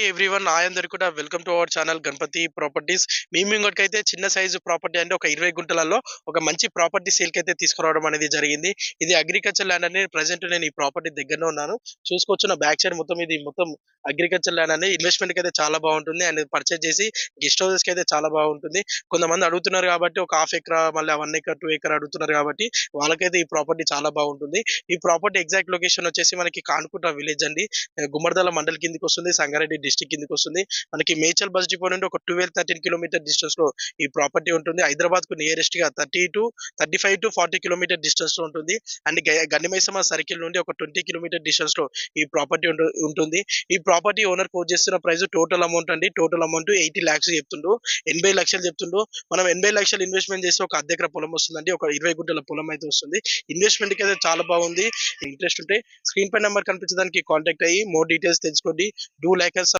Everyone అందరు కూడా welcome to our channel Ganapati properties. మేము ఇంకోటికైతే చిన్న సైజు ప్రాపర్టీ అంటే ఒక 20 గుంటలలో ఒక మంచి ప్రాపర్టీ సేల్కి అయితే తీసుకురావడం అనేది జరిగింది. ఇది అగ్రికల్చర్ ల్యాండ్ అని ప్రెసెంట్ నేను ఈ ప్రాపర్టీ దగ్గరనే ఉన్నాను. చూసుకోవచ్చు నా బ్యాక్ సైడ్ మొత్తం ఇది మొత్తం అగ్రికల్చర్ ల్యాండ్ అనేది ఇన్వెస్ట్మెంట్ కి అయితే చాలా బాగుంటుంది అండ్ పర్చేజ్ చేసి గెస్ట్ హౌసెస్ కి అయితే చాలా బాగుంటుంది. కొంతమంది అడుగుతున్నారు కాబట్టి ఒక హాఫ్ ఎకరా మళ్ళీ 1 ఎకర్ 2 ఎకర్ అడుగుతున్నారు కాబట్టి వాళ్ళకైతే ఈ ప్రాపర్టీ చాలా బాగుంటుంది. ఈ ప్రాపర్టీ ఎగ్జాక్ట్ లొకేషన్ వచ్చేసి మనకి కాన్కుంట విలేజ్ అండి. గుమ్మడిదల మండల్ కిందకి వస్తుంది, సంగారెడ్డి డిస్ట్రిక్ట్ కిందకి వస్తుంది. మనకి మేచల్ బస్ డిపో నుండి ఒక 12-13 కిలోమీటర్ డిస్టెన్స్ లో ఈ ప్రాపర్టీ ఉంటుంది. హైదరాబాద్ కు నియరెస్ట్ గా 35 to 40 కిలోమీటర్ డిస్టెన్స్ లో ఉంటుంది. అండ్ గండిమైసమ్మ సర్కిల్ నుండి ఒక 20 కిలోమీటర్ డిస్టెన్స్ లో ఈ ప్రాపర్టీ ఉంటుంది. ఈ ప్రాపర్టీ ఓనర్ కోట్ చేస్తున్న ప్రైస్ టోటల్ అమౌంట్ అండి. టోటల్ అమౌంట్ 80 lakhs చెప్తుండు, 80 లక్షలు చెప్తుండు. మనం 80 లక్షలు ఇన్వెస్ట్మెంట్ చేస్తే ఒక అర్ధ ఎకరా పొలం వస్తుందండి, ఒక 20 గుంటల పొలం అయితే వస్తుంది. ఇన్వెస్ట్మెంట్ కి అయితే చాలా బాగుంది. ఇంట్రెస్ట్ ఉంటే స్క్రీన్ పై నెంబర్ కనిపించడానికి కాంటాక్ట్ అయ్యి మోర్ డీటెయిల్స్ తెలుసుకోండి. Do like us.